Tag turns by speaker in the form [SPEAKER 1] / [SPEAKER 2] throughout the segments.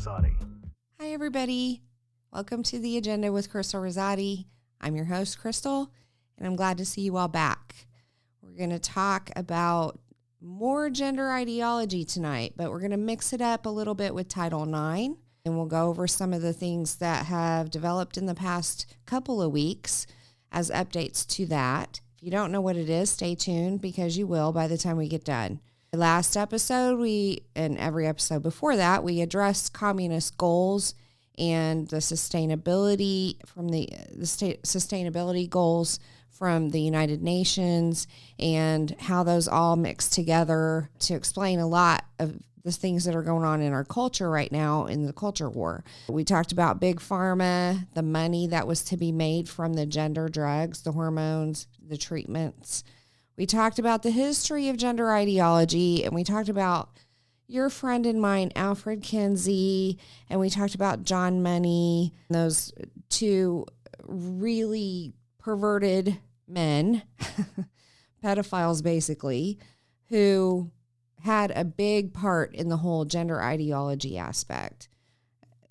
[SPEAKER 1] Risotti.
[SPEAKER 2] Hi, everybody. Welcome to The Agenda with Crystal Risotti. I'm your host, Crystal, and I'm glad to see you all back. We're going to talk about more gender ideology tonight, but we're going to mix it up a little bit with Title IX, and we'll go over some of the things that have developed in the past couple of weeks as updates to that. If you don't know what it is, stay tuned because you will by the time we get done. The last episode, and every episode before that, we addressed communist goals and the sustainability sustainability goals from the United Nations and how those all mix together to explain a lot of the things that are going on in our culture right now in the culture war. We talked about big pharma, the money that was to be made from the gender drugs, the hormones, the treatments. We talked about the history of gender ideology, and we talked about your friend and mine, Alfred Kinsey, and we talked about John Money, those two really perverted men, pedophiles basically, who had a big part in the whole gender ideology aspect.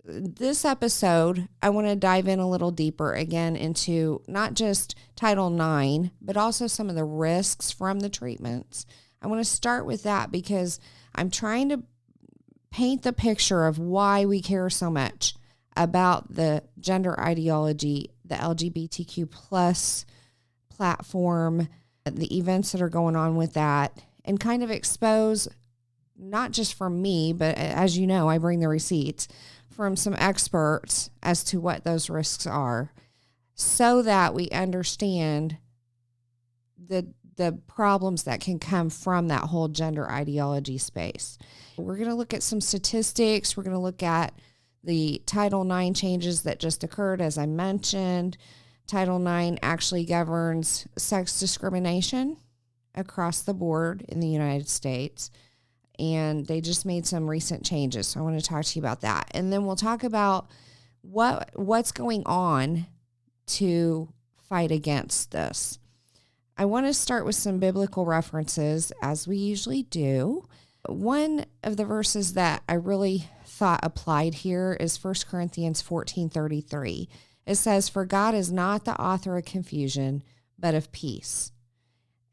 [SPEAKER 2] This episode, I want to dive in a little deeper again into not just Title IX, but also some of the risks from the treatments. I want to start with that because I'm trying to paint the picture of why we care so much about the gender ideology, the LGBTQ plus platform, the events that are going on with that, and kind of expose, not just from me, but as you know, I bring the receipts, from some experts as to what those risks are so that we understand the problems that can come from that whole gender ideology space. We're going to look at some statistics. We're going to look at the Title IX changes that just occurred, as I mentioned. Title IX actually governs sex discrimination across the board in the United States. And they just made some recent changes. So I want to talk to you about that. And then we'll talk about what's going on to fight against this. I want to start with some biblical references, as we usually do. One of the verses that I really thought applied here is 1 Corinthians 14:33. It says, "For God is not the author of confusion, but of peace,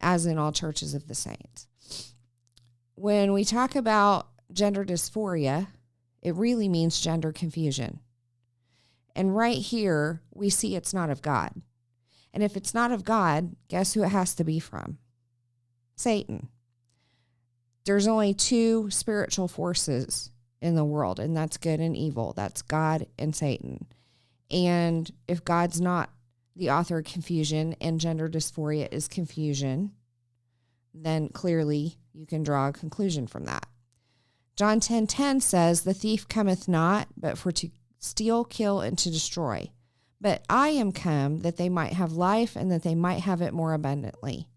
[SPEAKER 2] as in all churches of the saints." When we talk about gender dysphoria, it really means gender confusion. And right here, we see it's not of God. And if it's not of God, guess who it has to be from? Satan. There's only two spiritual forces in the world, and that's good and evil. That's God and Satan. And if God's not the author of confusion and gender dysphoria is confusion, then clearly you can draw a conclusion from that. John 10:10 says, "The thief cometh not, but for to steal, kill, and to destroy. But I am come that they might have life and that they might have it more abundantly."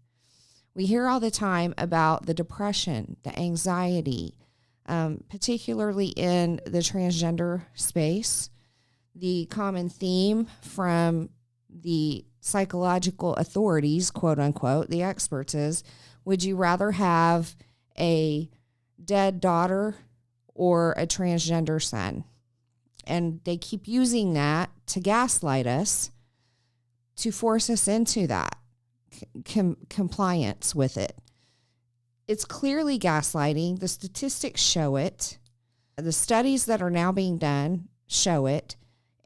[SPEAKER 2] We hear all the time about the depression, the anxiety, particularly in the transgender space. The common theme from the psychological authorities, quote unquote, the experts is, would you rather have a dead daughter or a transgender son? And they keep using that to gaslight us, to force us into that compliance with it. It's clearly gaslighting. The statistics show it. The studies that are now being done show it.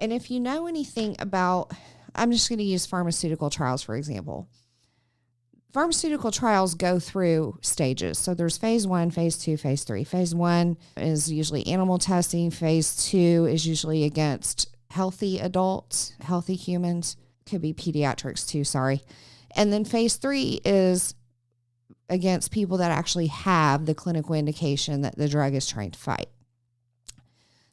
[SPEAKER 2] And if you know anything about, I'm just going to use pharmaceutical trials, for example. Pharmaceutical trials go through stages. So there's phase 1, phase 2, phase 3. Phase 1 is usually animal testing. Phase 2 is usually against healthy adults, healthy humans. Could be pediatrics too, sorry. And then phase 3 is against people that actually have the clinical indication that the drug is trying to fight.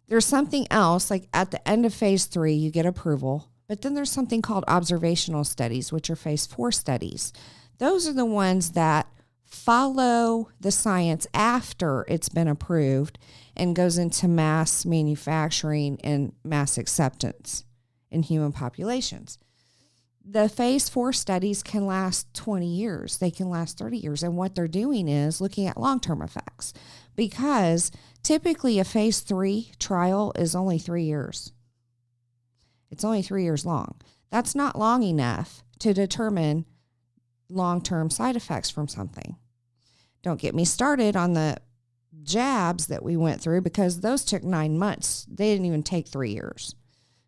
[SPEAKER 2] There's something else, like at the end of phase 3, you get approval. But then there's something called observational studies, which are phase 4 studies. Those are the ones that follow the science after it's been approved and goes into mass manufacturing and mass acceptance in human populations. The phase 4 studies can last 20 years. They can last 30 years. And what they're doing is looking at long-term effects, because typically a phase 3 trial is only 3 years. It's only 3 years long. That's not long enough to determine long-term side effects from something. Don't get me started on the jabs that we went through, because those took 9 months. They didn't even take 3 years.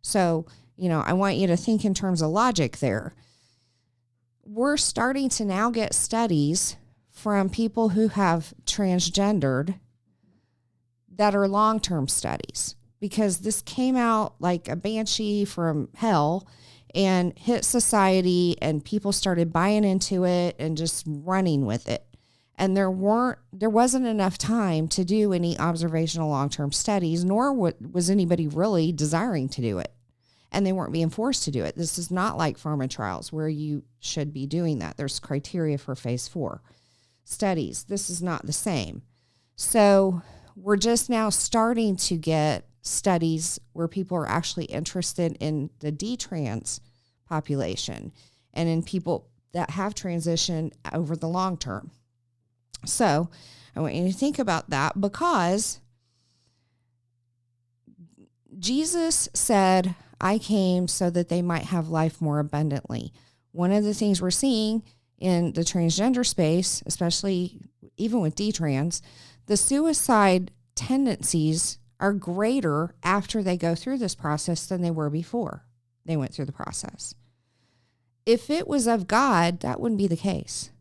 [SPEAKER 2] So, I want you to think in terms of logic there. We're starting to now get studies from people who have transgendered that are long-term studies, because this came out like a banshee from hell and hit society, and people started buying into it and just running with it. And there wasn't enough time to do any observational long-term studies, nor was anybody really desiring to do it. And they weren't being forced to do it. This is not like pharma trials where you should be doing that. There's criteria for phase 4 studies. This is not the same. So we're just now starting to get studies where people are actually interested in the detrans population and in people that have transitioned over the long term. So I want you to think about that, because Jesus said, I came so that they might have life more abundantly. One of the things we're seeing in the transgender space, especially even with detrans, the suicide tendencies are greater after they go through this process than they were before they went through the process. If it was of God, that wouldn't be the case,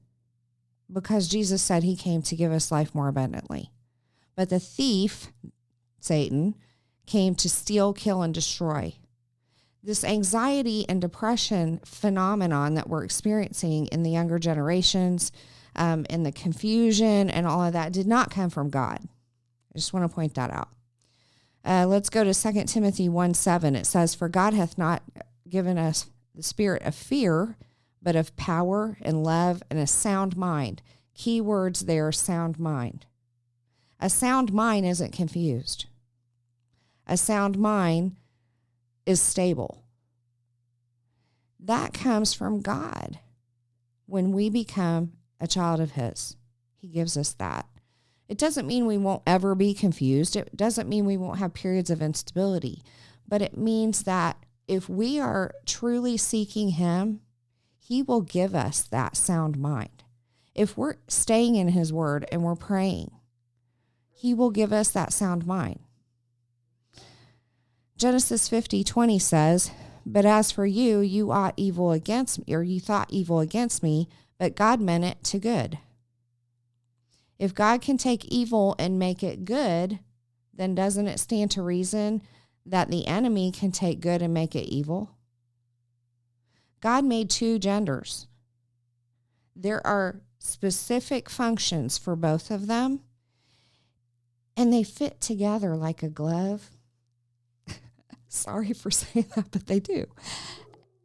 [SPEAKER 2] because Jesus said he came to give us life more abundantly. But the thief, Satan, came to steal, kill, and destroy. This anxiety and depression phenomenon that we're experiencing in the younger generations, and the confusion and all of that, did not come from God. I just want to point that out. Let's go to 2 Timothy 1:7. It says, for God hath not given us the spirit of fear, but of power and love and a sound mind. Key words there, sound mind. A sound mind isn't confused. A sound mind is stable. That comes from God. When we become a child of his, he gives us that. It doesn't mean we won't ever be confused. It doesn't mean we won't have periods of instability, but it means that if we are truly seeking him, he will give us that sound mind. If we're staying in his word and we're praying, he will give us that sound mind. Genesis 50:20 says, but as for you, you ought evil against me, or you thought evil against me, but God meant it to good. If God can take evil and make it good, then doesn't it stand to reason that the enemy can take good and make it evil? God made 2 genders. There are specific functions for both of them, and they fit together like a glove. Sorry for saying that, but they do.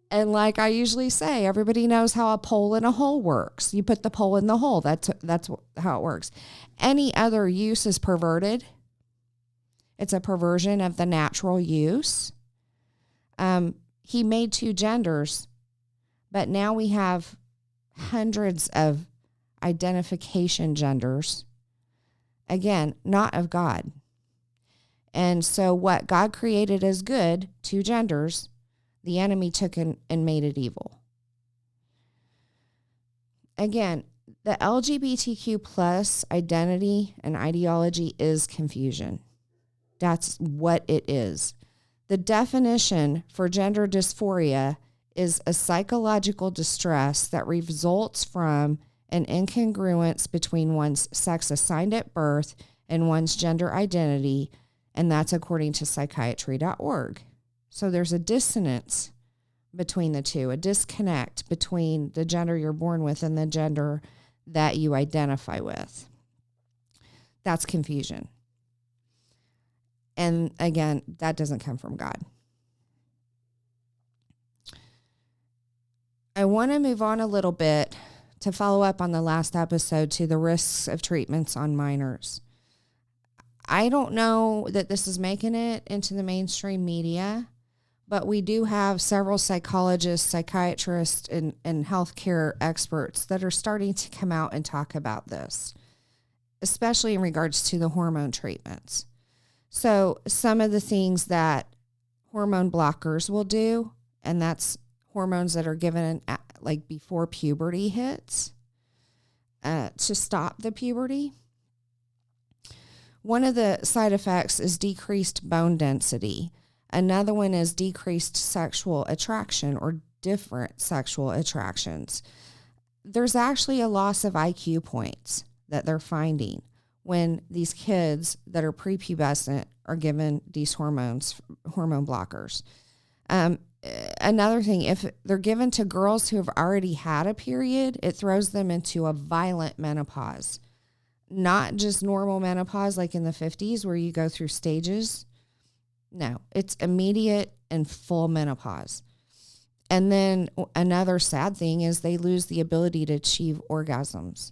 [SPEAKER 2] And like I usually say, everybody knows how a pole in a hole works. You put the pole in the hole. That's how it works. Any other use is perverted. It's a perversion of the natural use. He made 2 genders, but now we have hundreds of identification genders. Again, not of God. And so what God created as good, 2 genders, the enemy took and made it evil. Again, the LGBTQ plus identity and ideology is confusion. That's what it is. The definition for gender dysphoria is a psychological distress that results from an incongruence between one's sex assigned at birth and one's gender identity, and that's according to psychiatry.org. So there's a dissonance between the two, a disconnect between the gender you're born with and the gender that you identify with. That's confusion. And again, that doesn't come from God. I want to move on a little bit to follow up on the last episode to the risks of treatments on minors. I don't know that this is making it into the mainstream media, But we do have several psychologists, psychiatrists, and healthcare experts that are starting to come out and talk about this, especially in regards to the hormone treatments. So some of the things that hormone blockers will do, and that's hormones that are given like before puberty hits to stop the puberty. One of the side effects is decreased bone density. Another one is decreased sexual attraction or different sexual attractions. There's actually a loss of IQ points that they're finding when these kids that are prepubescent are given these hormone blockers. Another thing, if they're given to girls who have already had a period, it throws them into a violent menopause. Not just normal menopause like in the 50s where you go through stages. No, it's immediate and full menopause. And then another sad thing is they lose the ability to achieve orgasms.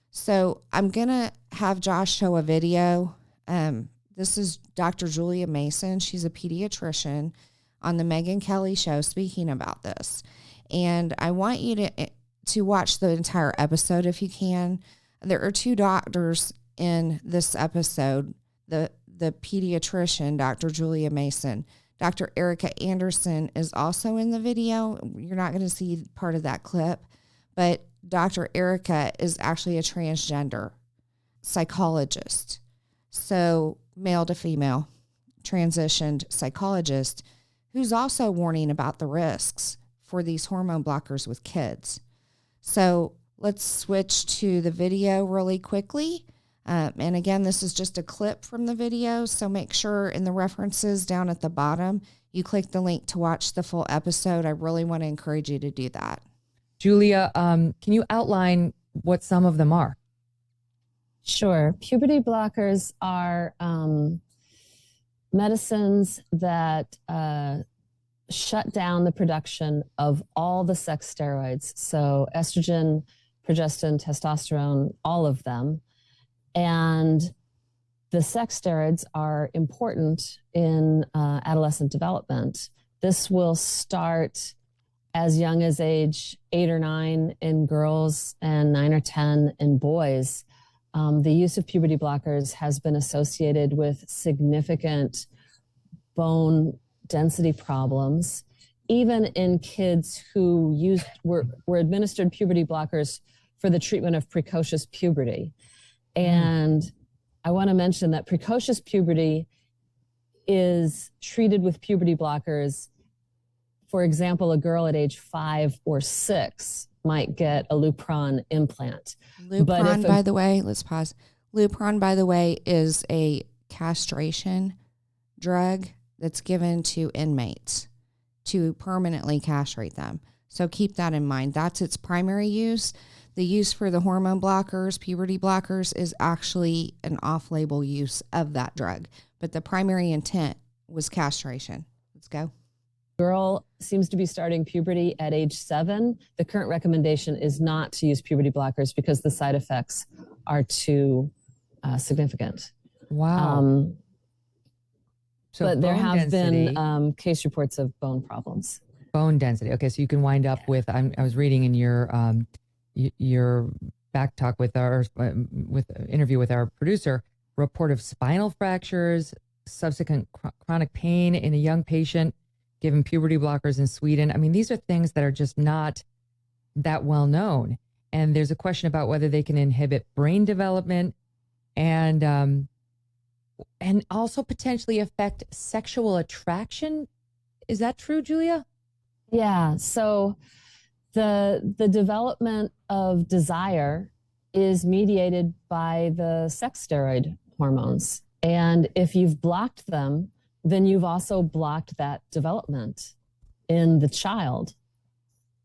[SPEAKER 2] So I'm going to have Josh show a video. This is Dr. Julia Mason. She's a pediatrician on the Megynkelly show speaking about this. And I want you to watch the entire episode if you can. There are two doctors in this episode, the pediatrician, Dr. Julia Mason. Dr. Drericaanderson is also in the video. You're not going to see part of that clip, but Dr. Erica is actually a transgender psychologist. So male to female, transitioned psychologist who's also warning about the risks for these hormone blockers with kids. So let's switch to the video really quickly. And again, this is just a clip from the video, so make sure in the references down at the bottom, you click the link to watch the full episode. I really want to encourage you to do that.
[SPEAKER 1] Julia, can you outline what some of them are?
[SPEAKER 3] Sure. Puberty blockers are medicines that shut down the production of all the sex steroids. So estrogen, progesterone, testosterone, all of them. And the sex steroids are important in adolescent development. This will start as young as age 8 or 9 in girls and 9 or 10 in boys. The use of puberty blockers has been associated with significant bone density problems, even in kids who were administered puberty blockers for the treatment of precocious puberty. And I want to mention that precocious puberty is treated with puberty blockers. For example, a girl at age 5 or 6 might get a Lupron implant.
[SPEAKER 2] Lupron, by the way, let's pause. Lupron, by the way, is a castration drug that's given to inmates to permanently castrate them. So keep that in mind. That's its primary use. The use for the hormone blockers, puberty blockers, is actually an off-label use of that drug. But the primary intent was castration. Let's go.
[SPEAKER 3] Girl seems to be starting puberty at age 7. The current recommendation is not to use puberty blockers because the side effects are too significant.
[SPEAKER 1] Wow.
[SPEAKER 3] But there have been case reports of bone problems.
[SPEAKER 1] Bone density. Okay, so you can wind up with, I was reading in your back talk with interview with our producer, report of spinal fractures, subsequent chronic pain in a young patient given puberty blockers in Sweden. I mean, these are things that are just not that well known. And there's a question about whether they can inhibit brain development and also potentially affect sexual attraction. Is that true, Julia?
[SPEAKER 3] Yeah. So the development of desire is mediated by the sex steroid hormones. And if you've blocked them, then you've also blocked that development in the child.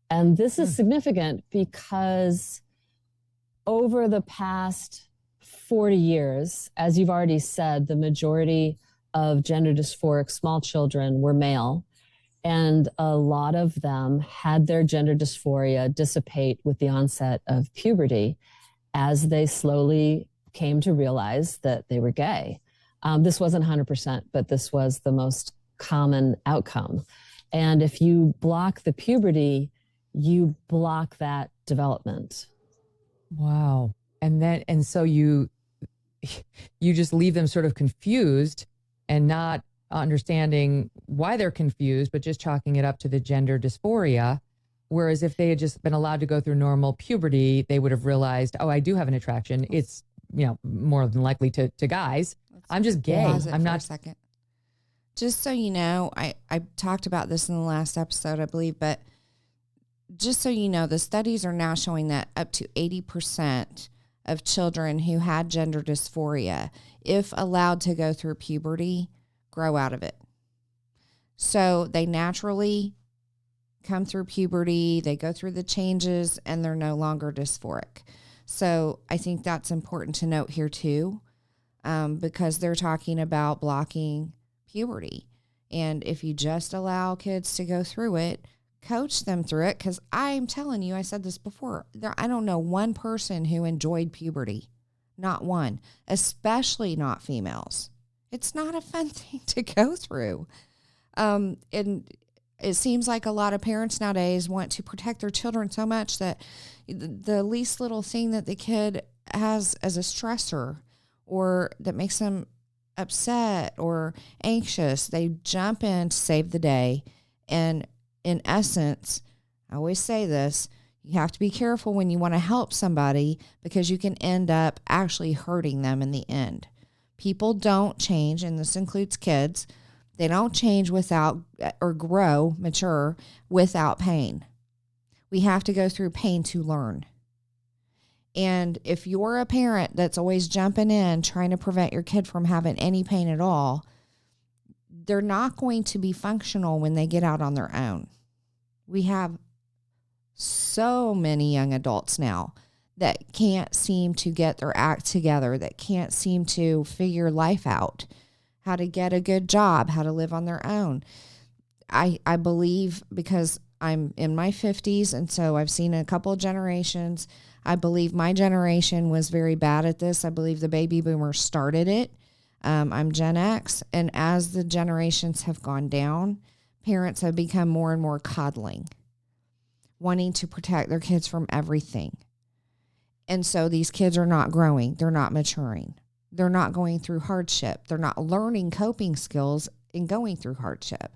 [SPEAKER 3] And this is significant because over the past 40 years, as you've already said, the majority of gender dysphoric small children were male. And a lot of them had their gender dysphoria dissipate with the onset of puberty as they slowly came to realize that they were gay. This wasn't 100%, but this was the most common outcome. And if you block the puberty, you block that development.
[SPEAKER 1] Wow. And so you just leave them sort of confused and not understanding why they're confused, but just chalking it up to the gender dysphoria. Whereas if they had just been allowed to go through normal puberty, they would have realized, oh, I do have an attraction. It's, more than likely to guys. I'm just gay. I'm not.
[SPEAKER 2] For a second. Just so you know, I talked about this in the last episode, I believe, but just so you know, the studies are now showing that up to 80% of children who had gender dysphoria, if allowed to go through puberty, grow out of it. So they naturally come through puberty, they go through the changes, and they're no longer dysphoric. So I think that's important to note here too, because they're talking about blocking puberty. And if you just allow kids to go through it, coach them through it, because I'm telling you, I said this before, I don't know one person who enjoyed puberty. Not one, especially not females. It's not a fun thing to go through. And it seems like a lot of parents nowadays want to protect their children so much that the least little thing that the kid has as a stressor or that makes them upset or anxious, they jump in to save the day. And in essence, I always say this, you have to be careful when you want to help somebody, because you can end up actually hurting them in the end. People don't change, and this includes kids. They don't change without, or grow, mature, without pain. We have to go through pain to learn. And if you're a parent that's always jumping in, trying to prevent your kid from having any pain at all, they're not going to be functional when they get out on their own. We have so many young adults now that can't seem to get their act together, that can't seem to figure life out, how to get a good job, how to live on their own. I believe, because I'm in my 50s, and so I've seen a couple of generations. I believe my generation was very bad at this. I believe the baby boomers started it. I'm Gen X, and as the generations have gone down, parents have become more and more coddling, wanting to protect their kids from everything. And so these kids are not growing. They're not maturing. They're not going through hardship. They're not learning coping skills in going through hardship.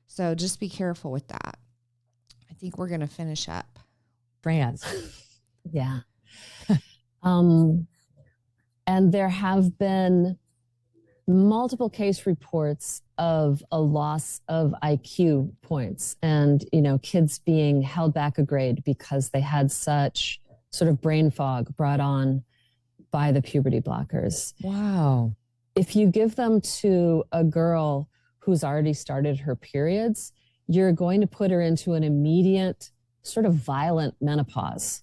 [SPEAKER 2] So just be careful with that. I think we're going to finish up.
[SPEAKER 1] Trans.
[SPEAKER 3] Yeah. And there have been multiple case reports of a loss of IQ points and, kids being held back a grade because they had such sort of brain fog brought on by the puberty blockers.
[SPEAKER 1] Wow.
[SPEAKER 3] If you give them to a girl who's already started her periods, you're going to put her into an immediate sort of violent menopause.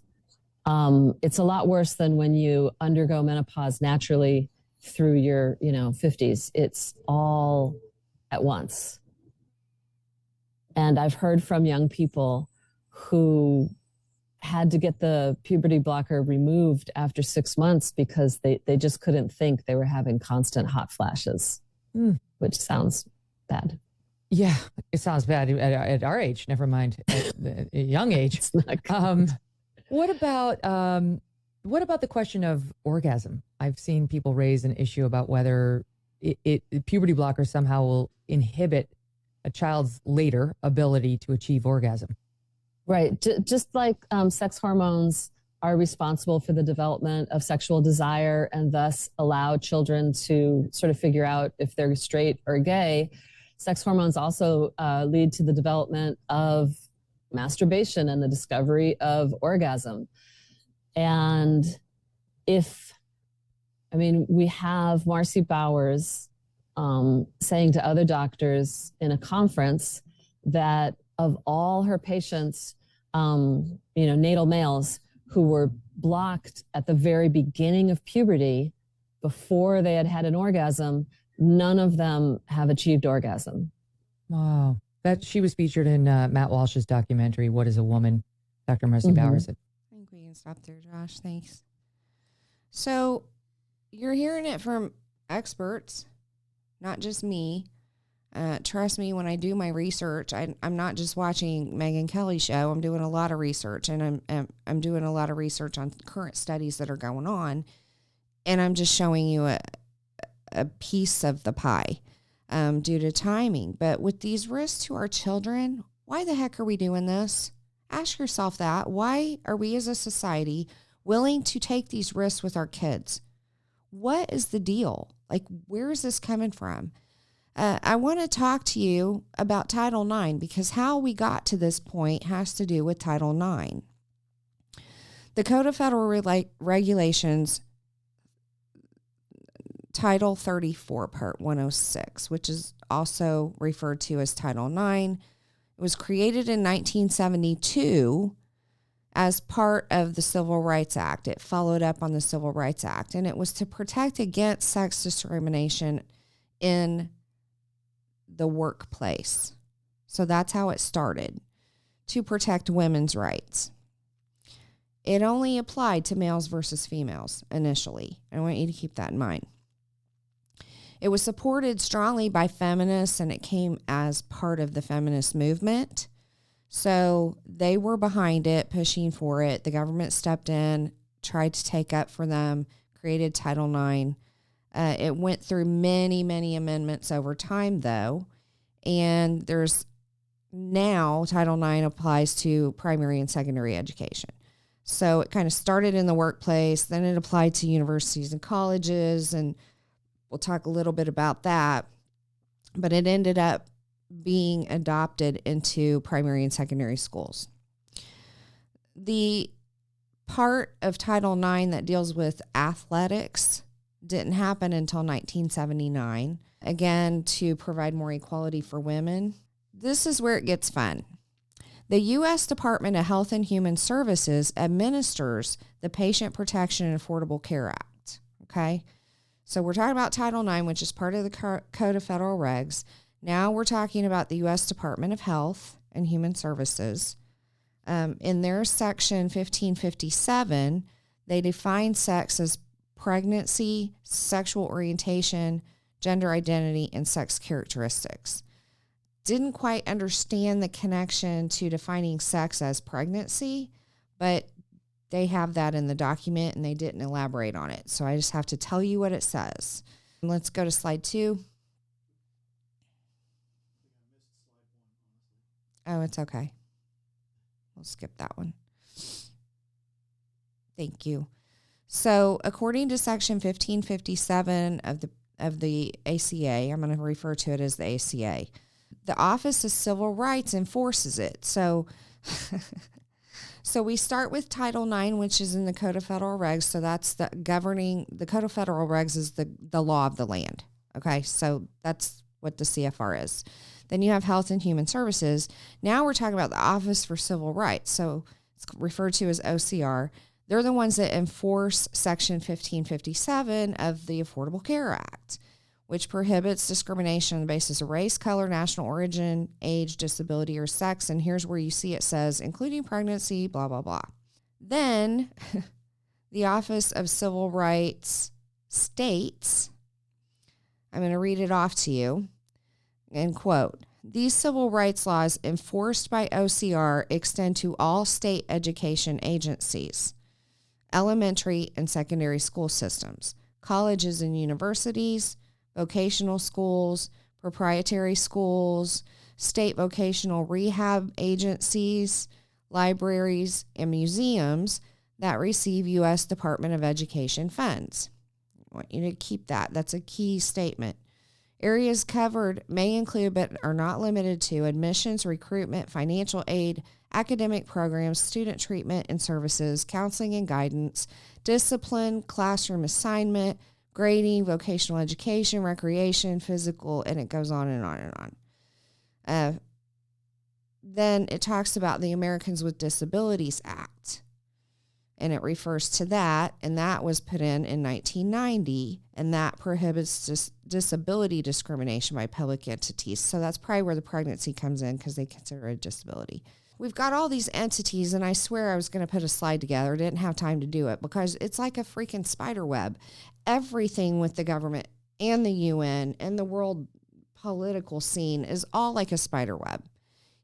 [SPEAKER 3] It's a lot worse than when you undergo menopause naturally through your, 50s. It's all at once. And I've heard from young people who had to get the puberty blocker removed after 6 months because they just couldn't think. They were having constant hot flashes, which sounds bad.
[SPEAKER 1] Yeah, it sounds bad at our age, never mind at a young age.
[SPEAKER 3] It's not good.
[SPEAKER 1] What about the question of orgasm? I've seen people raise an issue about whether puberty blockers somehow will inhibit a child's later ability to achieve orgasm.
[SPEAKER 3] Right. Just like sex hormones are responsible for the development of sexual desire and thus allow children to sort of figure out if they're straight or gay, sex hormones also lead to the development of masturbation and the discovery of orgasm. And we have Marcy Bowers saying to other doctors in a conference that of all her patients, natal males who were blocked at the very beginning of puberty before they had had an orgasm, none of them have achieved orgasm.
[SPEAKER 1] Wow. She was featured in Matt Walsh's documentary, What is a Woman? Dr. Marcy Bowers.
[SPEAKER 2] I think we can stop there, Josh. Thanks. So you're hearing it from experts, not just me. Trust me, when I do my research, I'm not just watching Megynkelly show. I'm doing a lot of research, and I'm doing a lot of research on current studies that are going on, and I'm just showing you a piece of the pie due to timing. But with these risks to our children, why the heck are we doing this? Ask yourself that. Why are we as a society willing to take these risks with our kids? What is the deal? Like, where is this coming from? I want to talk to you about Title IX, because how we got to this point has to do with Title IX. The Code of Federal Regulations, Title 34, Part 106, which is also referred to as Title IX. It was created in 1972 as part of the Civil Rights Act. It followed up on the Civil Rights Act, and it was to protect against sex discrimination in the workplace. So that's how it started, to protect women's rights. It only applied to males versus females initially. I want you to keep that in mind. It was supported strongly by feminists, and it came as part of the feminist movement. So they were behind it, pushing for it. The government stepped in, tried to take up for them, created Title IX. It went through many, many amendments over time, though. And there's now Title IX applies to primary and secondary education. So it kind of started in the workplace, then it applied to universities and colleges, and we'll talk a little bit about that. But it ended up being adopted into primary and secondary schools. The part of Title IX that deals with athletics didn't happen until 1979, again, to provide more equality for women. This is where it gets fun. The U.S. Department of Health and Human Services administers the Patient Protection and Affordable Care Act, okay? So we're talking about Title IX, which is part of the Code of Federal Regs. Now we're talking about the U.S. Department of Health and Human Services. In their section 1557, they define sex as pregnancy, sexual orientation, gender identity, and sex characteristics. Didn't quite understand the connection to defining sex as pregnancy, but they have that in the document and they didn't elaborate on it. So I just have to tell you what it says. Let's go to slide 2. Oh, it's okay. We'll skip that one. Thank you. So according to section 1557 of the ACA, I'm going to refer to it as the ACA, the Office of Civil Rights enforces it. So we start with Title IX, which is in the Code of Federal Regs. So that's the Code of Federal Regs is the law of the land. Okay, so that's what the CFR is. Then you have Health and Human Services. Now we're talking about the Office for Civil Rights. So it's referred to as OCR. They're the ones that enforce Section 1557 of the Affordable Care Act, which prohibits discrimination on the basis of race, color, national origin, age, disability, or sex. And here's where you see it says, including pregnancy, blah, blah, blah. Then the Office of Civil Rights states, I'm going to read it off to you, and quote, these civil rights laws enforced by OCR extend to all state education agencies, elementary and secondary school systems, colleges and universities, vocational schools, proprietary schools, state vocational rehab agencies, libraries, and museums that receive U.S. Department of Education funds. I want you to keep that. That's a key statement. Areas covered may include, but are not limited to, admissions, recruitment, financial aid, academic programs, student treatment and services, counseling and guidance, discipline, classroom assignment, grading, vocational education, recreation, physical, and it goes on and on and on. Then it talks about the Americans with Disabilities Act, and it refers to that, and that was put in 1990, and that prohibits disability discrimination by public entities. So that's probably where the pregnancy comes in, because they consider it a disability. We've got all these entities, and I swear I was going to put a slide together. Didn't have time to do it because it's like a freaking spider web. Everything with the government and the UN and the World political scene is all like a spider web.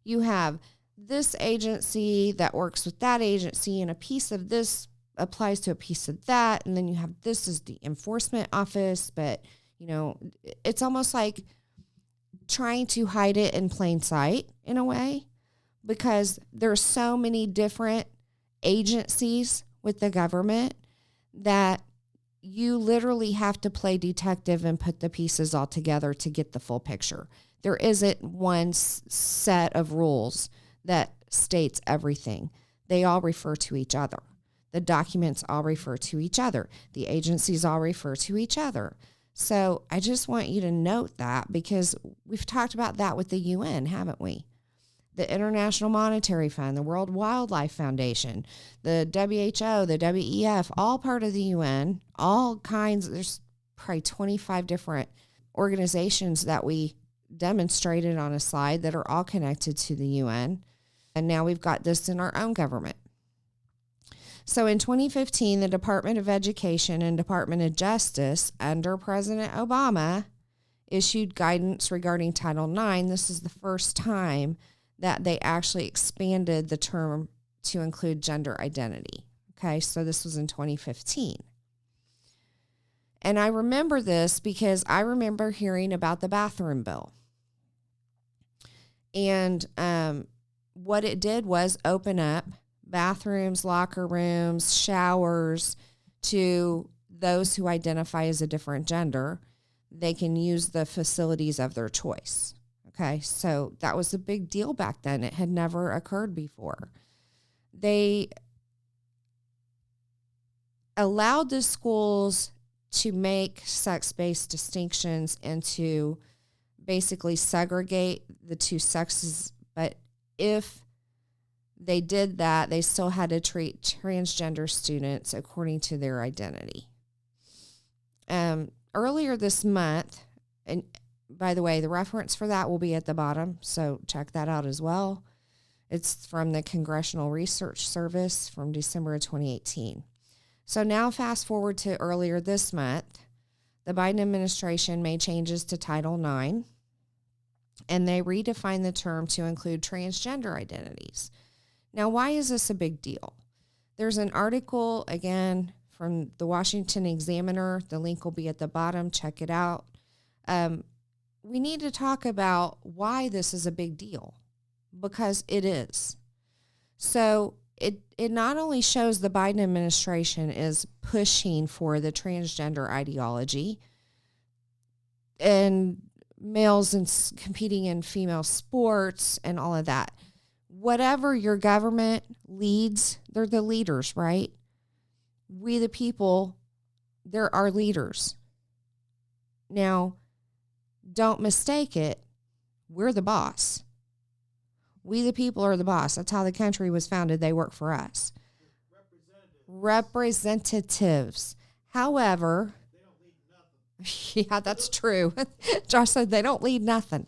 [SPEAKER 2] You have this agency that works with that agency, and a piece of this applies to a piece of that. And then you have this is the enforcement office, but it's almost like trying to hide it in plain sight in a way, because there's so many different agencies with the government that you literally have to play detective and put the pieces all together to get the full picture. There isn't one set of rules that states everything. They all refer to each other. The documents all refer to each other. The agencies all refer to each other. So I just want you to note that, because we've talked about that with the UN, haven't we? The International Monetary Fund, the World Wildlife Foundation, the WHO, the WEF, all part of the UN, all kinds. There's probably 25 different organizations that we demonstrated on a slide that are all connected to the UN. And now we've got this in our own government. So in 2015, the Department of Education and Department of Justice under President Obama issued guidance regarding Title IX. This is the first time that they actually expanded the term to include gender identity. Okay, so this was in 2015. And I remember this because I remember hearing about the bathroom bill. And what it did was open up bathrooms, locker rooms, showers to those who identify as a different gender. They can use the facilities of their choice. Okay, so that was a big deal back then. It had never occurred before. They allowed the schools to make sex-based distinctions and to basically segregate the two sexes, but if they did that, they still had to treat transgender students according to their identity. Earlier this month, and by the way, the reference for that will be at the bottom, so check that out as well. It's from the Congressional Research Service from December of 2018. So now fast forward to earlier this month, the Biden administration made changes to Title IX, and they redefined the term to include transgender identities. Now, why is this a big deal? There's an article, again, from the Washington Examiner. The link will be at the bottom. Check it out. We need to talk about why this is a big deal, because it is. So it not only shows the Biden administration is pushing for the transgender ideology and males and competing in female sports and all of that. Whatever your government leads, they're the leaders, right? We the people, they're our leaders. Now, don't mistake it. We're the boss. We the people are the boss. That's how the country was founded. They work for us. Representatives. However, they don't lead nothing. Yeah, that's true. Josh said they don't lead nothing.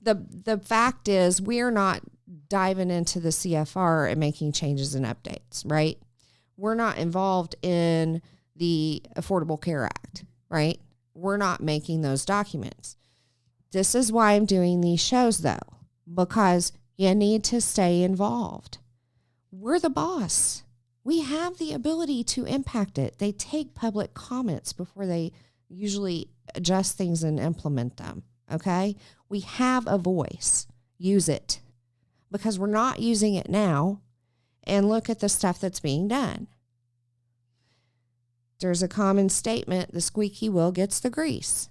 [SPEAKER 2] The fact is, we're not diving into the CFR and making changes and updates, right? We're not involved in the Affordable Care Act, right? We're not making those documents. This is why I'm doing these shows, though, because you need to stay involved. We're the boss. We have the ability to impact it. They take public comments before they usually adjust things and implement them, okay? We have a voice. Use it, because we're not using it now. And look at the stuff that's being done. There's a common statement, the squeaky wheel gets the grease.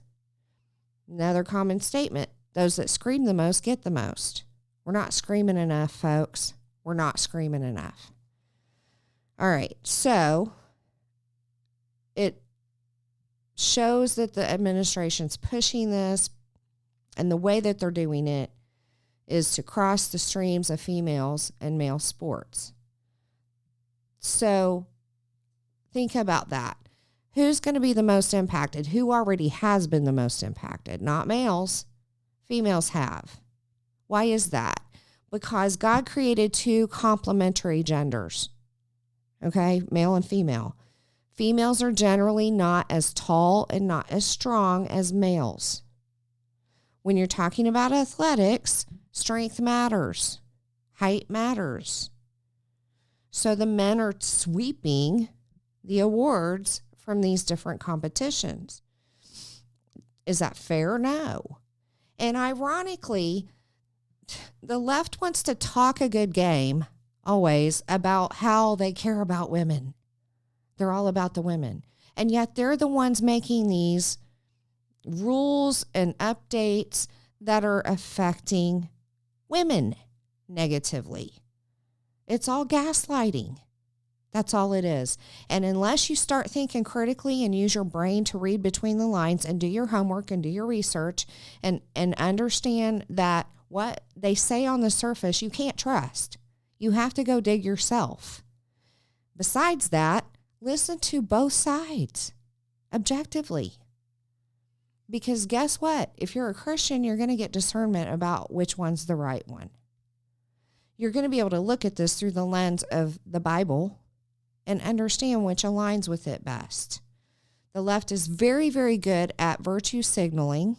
[SPEAKER 2] Another common statement, those that scream the most get the most. We're not screaming enough, folks. We're not screaming enough. All right, so it shows that the administration's pushing this, and the way that they're doing it is to cross the streams of females and male sports. So think about that. Who's going to be the most impacted? Who already has been the most impacted? Not males. Females have. Why is that? Because God created two complementary genders. Okay, male and female. Females are generally not as tall and not as strong as males. When you're talking about athletics, strength matters, height matters. So the men are sweeping the awards from these different competitions. Is that fair? No. And ironically, the left wants to talk a good game always about how they care about women. They're all about the women. And yet they're the ones making these rules and updates that are affecting women negatively. It's all gaslighting. That's all it is. And unless you start thinking critically and use your brain to read between the lines and do your homework and do your research and understand that what they say on the surface, you can't trust. You have to go dig yourself. Besides that, listen to both sides objectively. Because guess what? If you're a Christian, you're going to get discernment about which one's the right one. You're going to be able to look at this through the lens of the Bible and understand which aligns with it best. The left is very, very good at virtue signaling,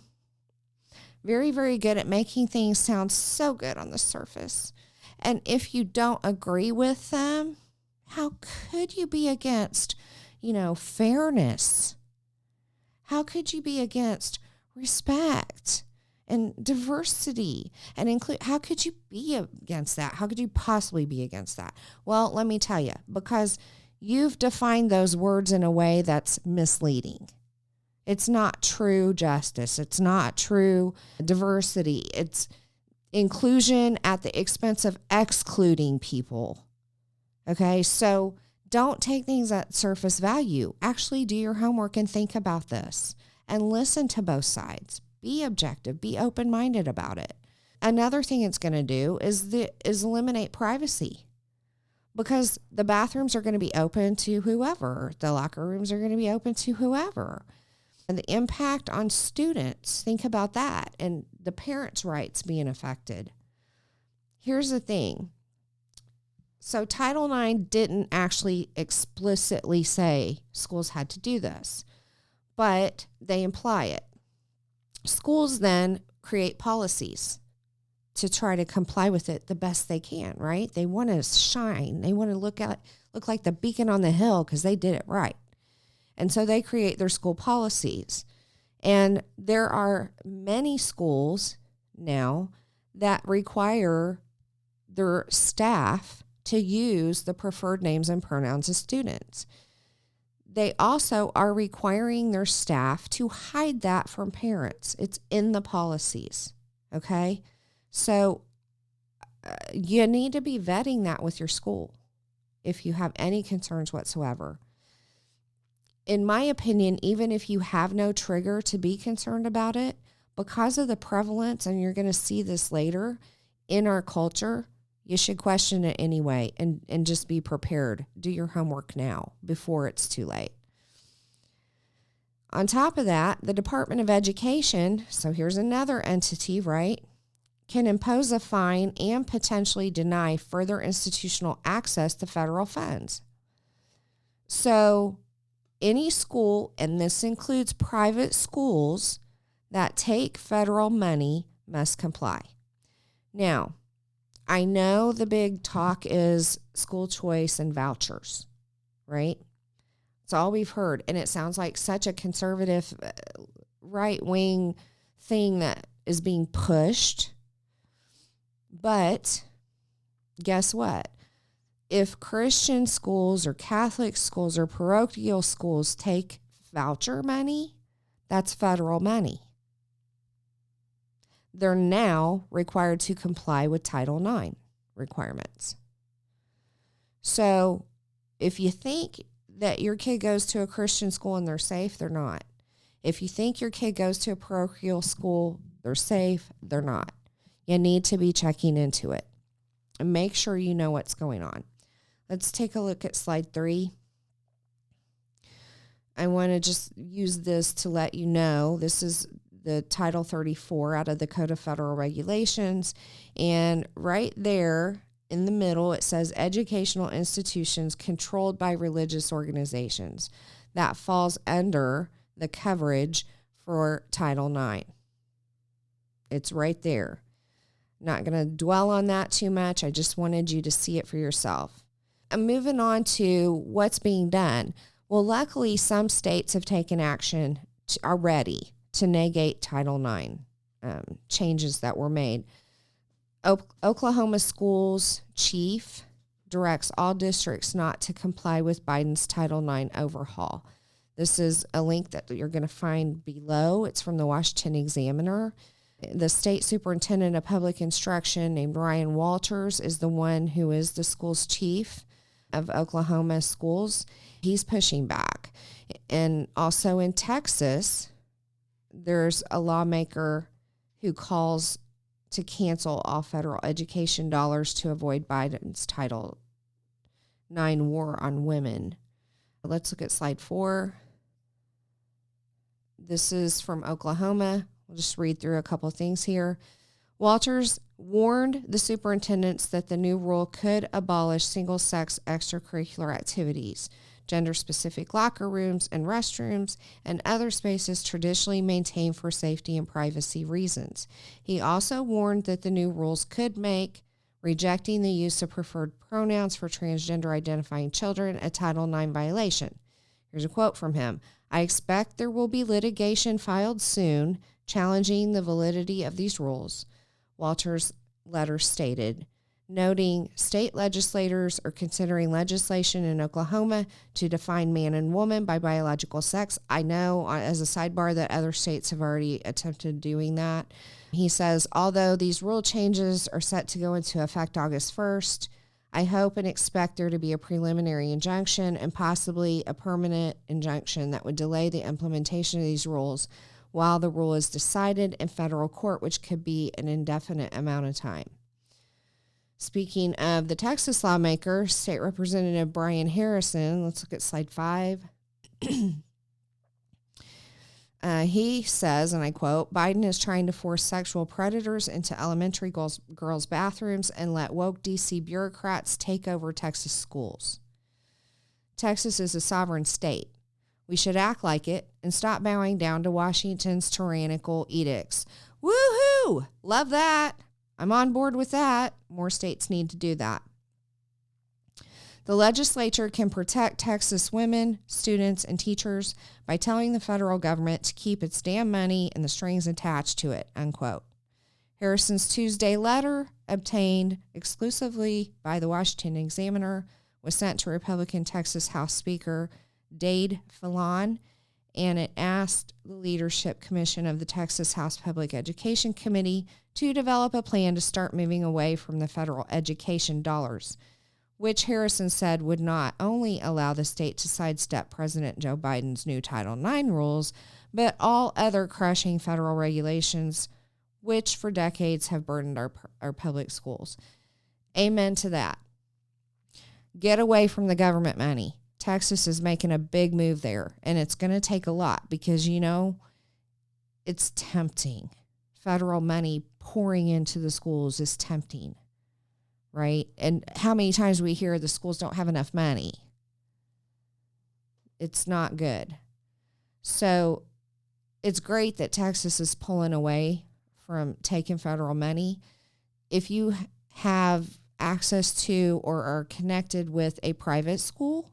[SPEAKER 2] very, very good at making things sound so good on the surface. And if you don't agree with them, how could you be against, fairness? How could you be against respect and diversity and include? How could you be against that? How could you possibly be against that? Well, let me tell you, because you've defined those words in a way that's misleading. It's not true justice. It's not true diversity. It's inclusion at the expense of excluding people. Okay, so don't take things at surface value. Actually do your homework and think about this and listen to both sides. Be objective, be open-minded about it. Another thing it's going to do is eliminate privacy, because the bathrooms are going to be open to whoever. The locker rooms are going to be open to whoever. And the impact on students, think about that, and the parents' rights being affected. Here's the thing. So Title IX didn't actually explicitly say schools had to do this, but they imply it. Schools then create policies to try to comply with it the best they can, right? They want to shine. They want to look like the beacon on the hill because they did it right. And so they create their school policies. And there are many schools now that require their staff to use the preferred names and pronouns of students. They also are requiring their staff to hide that from parents. It's in the policies, okay? So you need to be vetting that with your school if you have any concerns whatsoever. In my opinion, even if you have no trigger to be concerned about it, because of the prevalence, and you're going to see this later in our culture, you should question it anyway and just be prepared. Do your homework now before it's too late. On top of that, the Department of Education, so here's another entity, right, can impose a fine and potentially deny further institutional access to federal funds. So any school, and this includes private schools that take federal money, must comply. Now, I know the big talk is school choice and vouchers, right? It's all we've heard. And it sounds like such a conservative right-wing thing that is being pushed. But guess what? If Christian schools or Catholic schools or parochial schools take voucher money, that's federal money. They're now required to comply with Title IX requirements. So if you think that your kid goes to a Christian school and they're safe, they're not. If you think your kid goes to a parochial school, they're safe, they're not. You need to be checking into it and make sure you know what's going on. Let's take a look at slide 3. I want to just use this to let you know this is the Title 34 out of the Code of Federal Regulations. And right there in the middle, it says educational institutions controlled by religious organizations. That falls under the coverage for Title IX. It's right there. Not going to dwell on that too much. I just wanted you to see it for yourself. I'm moving on to what's being done. Well, luckily, some states have taken action already to negate Title IX changes that were made. Oklahoma schools chief directs all districts not to comply with Biden's Title IX overhaul. This is a link that you're going to find below. It's from the Washington Examiner. The state superintendent of public instruction named Ryan Walters is the one who is the school's chief of Oklahoma schools. He's pushing back. And also in Texas, there's a lawmaker who calls to cancel all federal education dollars to avoid Biden's Title IX war on women. Let's look at slide 4. This is from Oklahoma. We'll just read through a couple of things here. Walters warned the superintendents that the new rule could abolish single-sex extracurricular activities, gender-specific locker rooms and restrooms, and other spaces traditionally maintained for safety and privacy reasons. He also warned that the new rules could make rejecting the use of preferred pronouns for transgender identifying children a Title IX violation. Here's a quote from him. "I expect there will be litigation filed soon challenging the validity of these rules," Walters' letter stated, noting state legislators are considering legislation in Oklahoma to define man and woman by biological sex. I know, as a sidebar, that other states have already attempted doing that. He says, although these rule changes are set to go into effect August 1st, I hope and expect there to be a preliminary injunction and possibly a permanent injunction that would delay the implementation of these rules while the rule is decided in federal court, which could be an indefinite amount of time. Speaking of the Texas lawmaker, State Representative Brian Harrison, let's look at slide 5. He says, and I quote, "Biden is trying to force sexual predators into elementary girls' bathrooms and let woke D.C. bureaucrats take over Texas schools. Texas is a sovereign state. We should act like it and stop bowing down to Washington's tyrannical edicts." Woohoo! Love that. I'm on board with that. More states need to do that. The legislature can protect Texas women, students, and teachers by telling the federal government to keep its damn money and the strings attached to it, unquote. Harrison's Tuesday letter, obtained exclusively by the Washington Examiner, was sent to Republican Texas House Speaker Dade Fallon, and it asked the Leadership Commission of the Texas House Public Education Committee to develop a plan to start moving away from the federal education dollars, which Harrison said would not only allow the state to sidestep President Joe Biden's new Title IX rules, but all other crushing federal regulations, which for decades have burdened our public schools. Amen to that. Get away from the government money. Texas is making a big move there, and it's going to take a lot because, it's tempting. Federal money pouring into the schools is tempting, right? And how many times we hear the schools don't have enough money? It's not good. So it's great that Texas is pulling away from taking federal money. If you have access to or are connected with a private school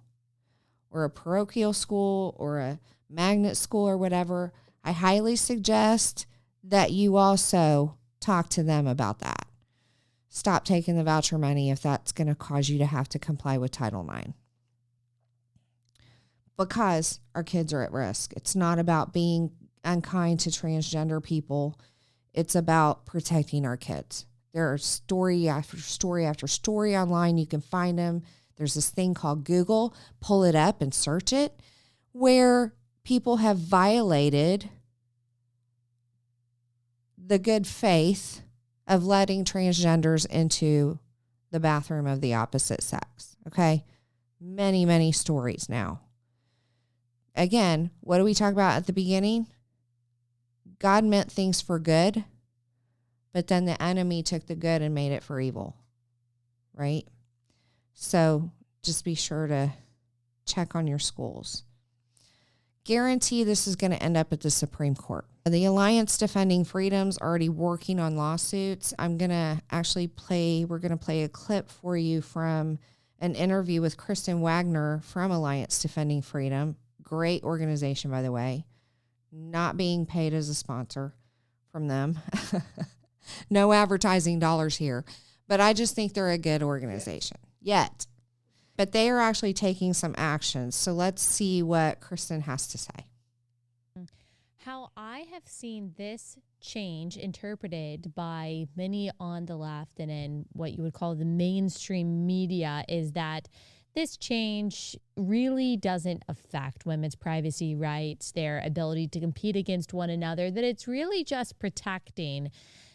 [SPEAKER 2] or a parochial school or a magnet school or whatever, I highly suggest that you also talk to them about that. Stop taking the voucher money if that's going to cause you to have to comply with Title IX. Because our kids are at risk. It's not about being unkind to transgender people. It's about protecting our kids. There are story after story after story online. You can find them. There's this thing called Google. Pull it up and search it, where people have violated the good faith of letting transgenders into the bathroom of the opposite sex. Okay? Many, many stories now. Again, what do we talk about at the beginning? God meant things for good, but then the enemy took the good and made it for evil, right? So just be sure to check on your schools. guarantee this is going to end up at the Supreme Court. The Alliance Defending Freedom's already working on lawsuits. we're going to play a clip for you from an interview with Kristenwaggoner from Alliance Defending Freedom. Great organization, by the way. Not being paid as a sponsor from them. No advertising dollars here. But I just think they're a good organization. Yet. But they are actually taking some actions. So let's see what Kristen has to say.
[SPEAKER 4] How I have seen this change interpreted by many on the left and in what you would call the mainstream media is that this change really doesn't affect women's privacy rights, their ability to compete against one another, that it's really just protecting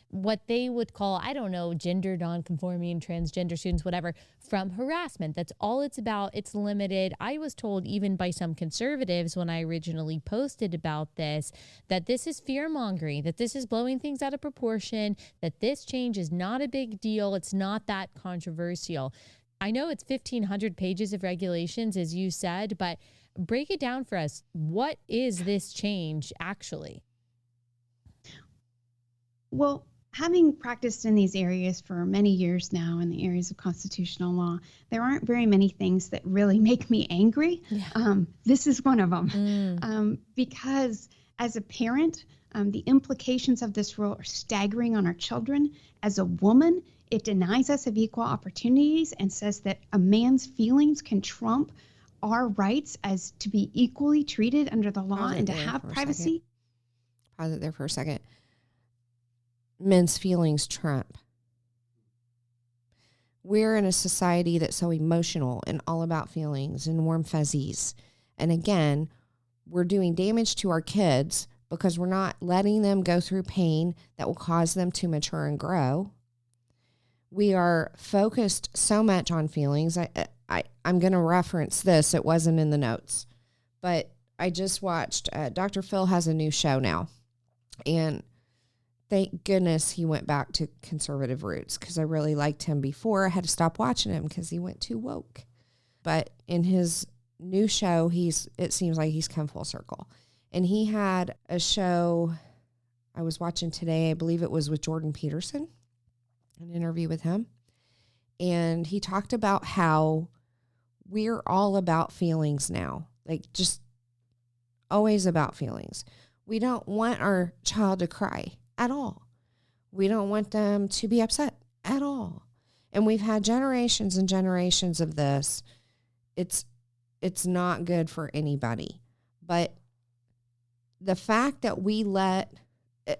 [SPEAKER 4] what they would call, I don't know, gender nonconforming, transgender students, whatever, from harassment. That's all it's about. It's limited. I was told even by some conservatives when I originally posted about this, that this is fear mongering, that this is blowing things out of proportion, that this change is not a big deal. It's not that controversial. I know it's 1,500 pages of regulations, as you said, but break it down for us. What is this change actually?
[SPEAKER 5] Well, having practiced in these areas for many years now, in the areas of constitutional law, there aren't very many things that really make me angry. Yeah. This is one of them. Because as a parent, the implications of this rule are staggering on our children. As a woman, it denies us of equal opportunities and says that a man's feelings can trump our rights as to be equally treated under the law and to have privacy.
[SPEAKER 2] Pause it there for a second. Men's feelings trump. We're in a society that's so emotional and all about feelings and warm fuzzies. And again, we're doing damage to our kids because we're not letting them go through pain that will cause them to mature and grow. We are focused so much on feelings. I'm going to reference this. It wasn't in the notes, but I just watched, Dr. Phil has a new show now. And thank goodness he went back to conservative roots because I really liked him before. I had to stop watching him because he went too woke. But in his new show, it seems like he's come full circle. And he had a show I was watching today, I believe it was with Jordan Peterson, an interview with him. And he talked about how we're all about feelings now, like just always about feelings. We don't want our child to cry at all. We don't want them to be upset at all. And we've had generations and generations of this. It's not good for anybody. But the fact that we let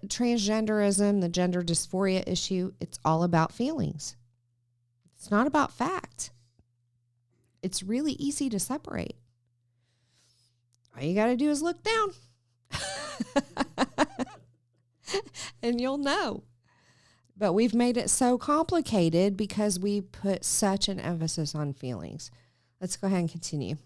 [SPEAKER 2] transgenderism, the gender dysphoria issue, it's all about feelings. It's not about fact. It's really easy to separate. All you got to do is look down. And you'll know. But we've made it so complicated because we put such an emphasis on feelings. Let's go ahead and continue.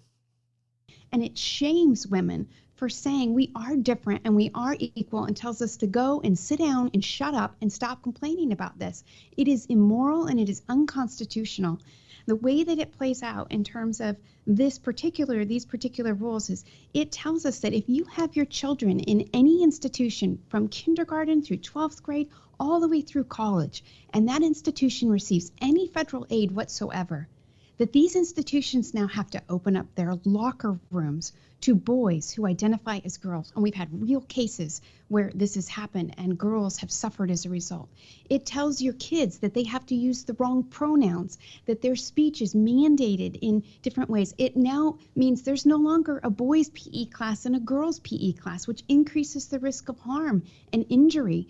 [SPEAKER 5] And it shames women for saying we are different and we are equal and tells us to go and sit down and shut up and stop complaining about this. It is immoral and it is unconstitutional. The way that it plays out in terms of these particular rules is it tells us that if you have your children in any institution from kindergarten through 12th grade all the way through college, and that institution receives any federal aid whatsoever, that these institutions now have to open up their locker rooms to boys who identify as girls. And we've had real cases where this has happened and girls have suffered as a result. It tells your kids that they have to use the wrong pronouns, that their speech is mandated in different ways. It now means there's no longer a boys' PE class and a girls' PE class, which increases the risk of harm and injury.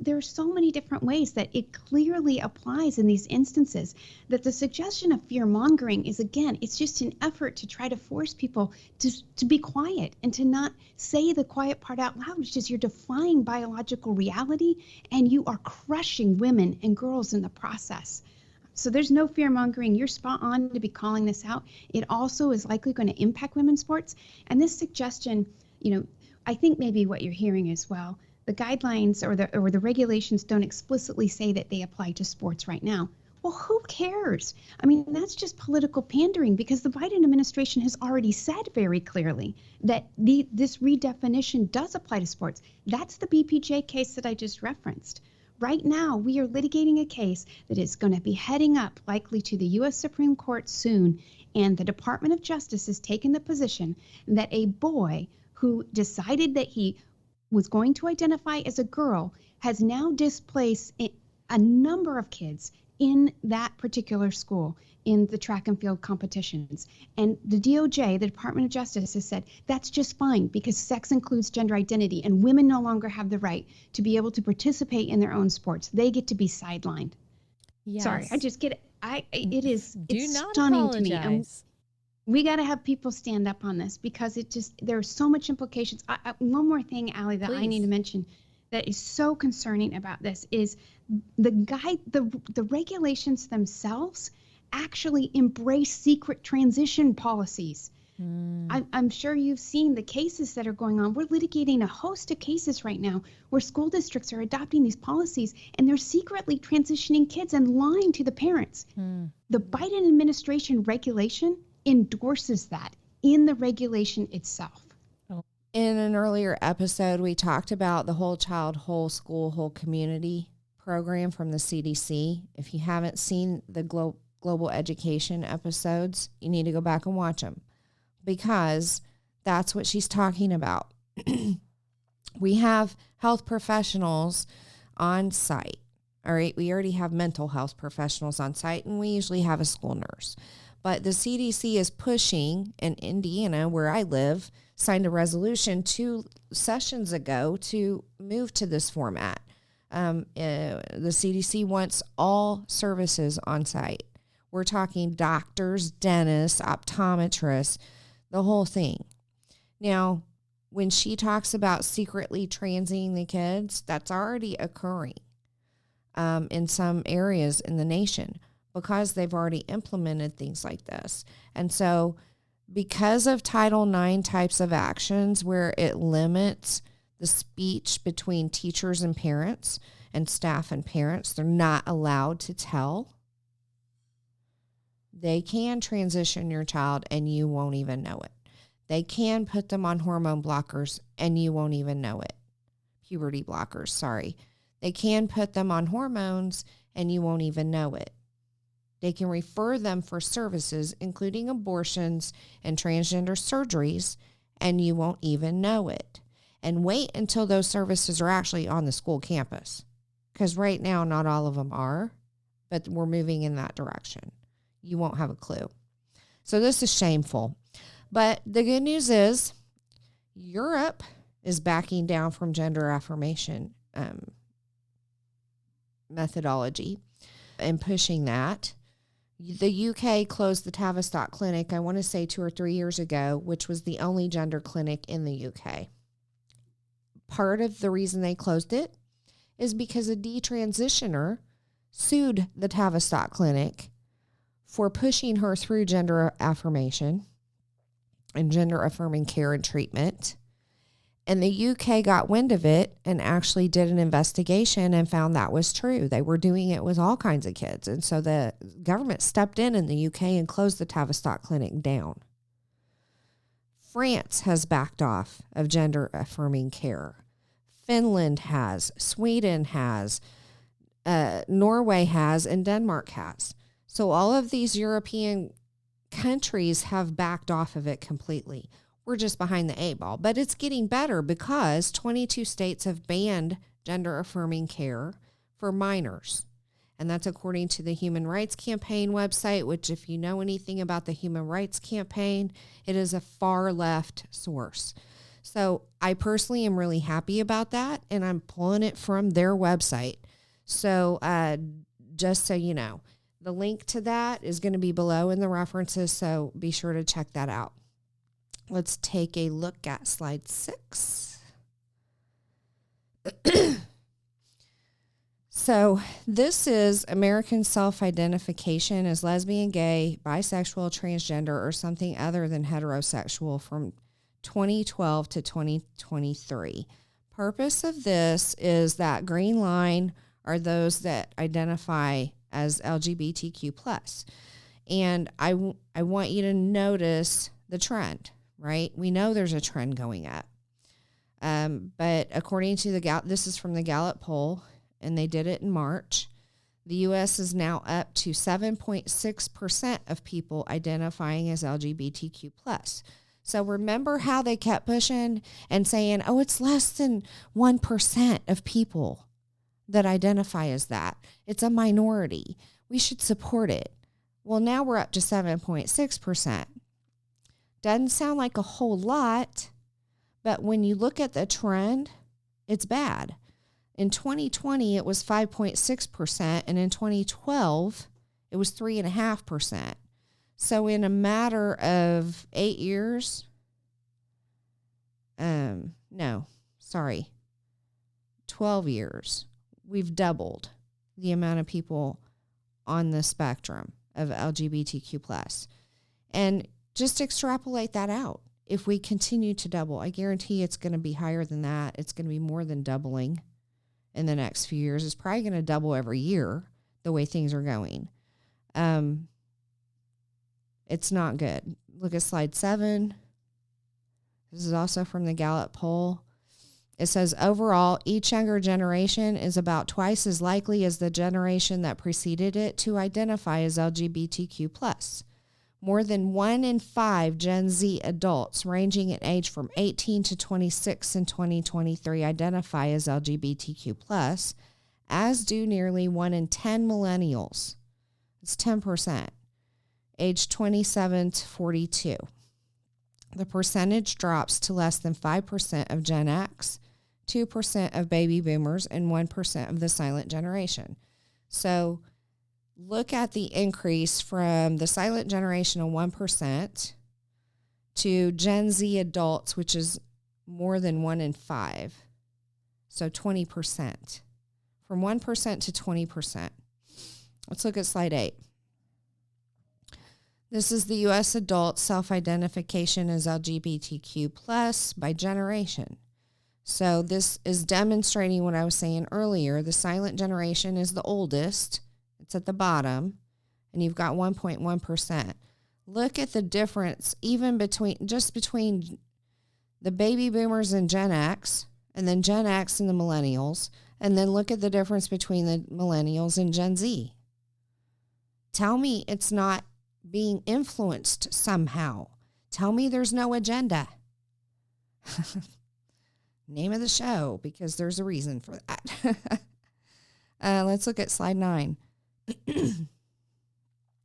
[SPEAKER 5] There are so many different ways that it clearly applies in these instances that the suggestion of fear mongering is, again, it's just an effort to try to force people to be quiet and to not say the quiet part out loud, which is you're defying biological reality and you are crushing women and girls in the process. So there's no fear mongering. You're spot on to be calling this out. It also is likely going to impact women's sports. And this suggestion, I think maybe what you're hearing as well, the guidelines or the regulations don't explicitly say that they apply to sports right now. Well, who cares? I mean, that's just political pandering, because the Biden administration has already said very clearly that this redefinition does apply to sports. That's the BPJ case that I just referenced. Right now, we are litigating a case that is going to be heading up likely to the U.S. Supreme Court soon, and the Department of Justice has taken the position that a boy who decided that he was going to identify as a girl has now displaced a number of kids in that particular school in the track and field competitions. And the DOJ, the Department of Justice, has said that's just fine because sex includes gender identity and women no longer have the right to be able to participate in their own sports. They get to be sidelined.
[SPEAKER 4] Yes.
[SPEAKER 5] Sorry, I just get it. It's
[SPEAKER 4] not
[SPEAKER 5] stunning to me. And
[SPEAKER 4] apologize.
[SPEAKER 5] we got to have people stand up on this because there are so much implications. One more thing, Allie, that I
[SPEAKER 4] Please.
[SPEAKER 5] need to mention that is so concerning about this is the regulations themselves actually embrace secret transition policies. I'm sure you've seen the cases that are going on. We're litigating a host of cases right now where school districts are adopting these policies and they're secretly transitioning kids and lying to the parents. The Biden administration regulation endorses that in the regulation itself.
[SPEAKER 2] In an earlier episode, we talked about the Whole Child, Whole School, Whole Community program from the CDC. If you haven't seen the global education episodes, you need to go back and watch them because that's what she's talking about. We have health professionals on site. All right, we already have mental health professionals on site, and we usually have a school nurse. But the CDC is pushing, in Indiana, where I live, signed a resolution 2 sessions ago to move to this format. The CDC wants all services on site. We're talking doctors, dentists, optometrists, the whole thing. Now, when she talks about secretly transing the kids, that's already occurring in some areas in the nation because they've already implemented things like this. And so because of Title IX types of actions where it limits the speech between teachers and parents and staff and parents, they're not allowed to tell. They can transition your child and you won't even know it. They can put them on hormone blockers and you won't even know it. Puberty blockers, sorry. They can put them on hormones and you won't even know it. They can refer them for services, including abortions and transgender surgeries, and you won't even know it. And wait until those services are actually on the school campus. Because right now, not all of them are, but we're moving in that direction. You won't have a clue. So this is shameful. But the good news is Europe is backing down from gender affirmation methodology and pushing that. The UK closed the Tavistock Clinic, I want to say 2 or 3 years ago, which was the only gender clinic in the UK. Part of the reason they closed it is because a detransitioner sued the Tavistock Clinic for pushing her through gender affirmation and gender affirming care and treatment. And the UK got wind of it and actually did an investigation and found that was true. They were doing it with all kinds of kids. And so the government stepped in the UK and closed the Tavistock Clinic down. France has backed off of gender affirming care. Finland has, Sweden has, Norway has, and Denmark has. So all of these European countries have backed off of it completely. We're just behind the 8 ball, but it's getting better because 22 states have banned gender affirming care for minors. And that's according to the Human Rights Campaign website, which if you know anything about the Human Rights Campaign, it is a far left source. So I personally am really happy about that, and I'm pulling it from their website. So just so you know, the link to that is going to be below in the references, so be sure to check that out. Let's take a look at slide 6. So this is American self-identification as lesbian, gay, bisexual, transgender, or something other than heterosexual from 2012 to 2023. Purpose of this is that green line are those that identify as LGBTQ+. And I want you to notice the trend, right? We know there's a trend going up. But according to this is from the Gallup poll, and they did it in March, the U.S. is now up to 7.6% of people identifying as LGBTQ+. So remember how they kept pushing and saying, oh, it's less than 1% of people that identify as that. It's a minority. We should support it. Well, now we're up to 7.6%. Doesn't sound like a whole lot, but when you look at the trend, it's bad. In 2020, it was 5.6%, and in 2012, it was 3.5%. So in a matter of 8 years, 12 years, we've doubled the amount of people on the spectrum of LGBTQ+. And just extrapolate that out. If we continue to double, I guarantee it's going to be higher than that. It's going to be more than doubling in the next few years. It's probably going to double every year the way things are going. It's not good. Look at slide 7. This is also from the Gallup poll. It says, overall, each younger generation is about twice as likely as the generation that preceded it to identify as LGBTQ+. More than 1 in 5 Gen Z adults ranging in age from 18 to 26 in 2023 identify as LGBTQ+, as do nearly 1 in 10 millennials. It's 10%. Age 27 to 42. The percentage drops to less than 5% of Gen X, 2% of baby boomers, and 1% of the silent generation. So look at the increase from the silent generation of 1% to Gen Z adults, which is more than 1 in 5. So 20%. From 1% to 20%. Let's look at slide 8. This is the U.S. adult self-identification as LGBTQ+ by generation. So this is demonstrating what I was saying earlier. The silent generation is the oldest. It's at the bottom, and you've got 1.1%. Look at the difference even between the baby boomers and Gen X, and then Gen X and the millennials, and then look at the difference between the millennials and Gen Z. Tell me it's not being influenced somehow. Tell me there's no agenda. Name of the show, because there's a reason for that. Let's look at slide 9.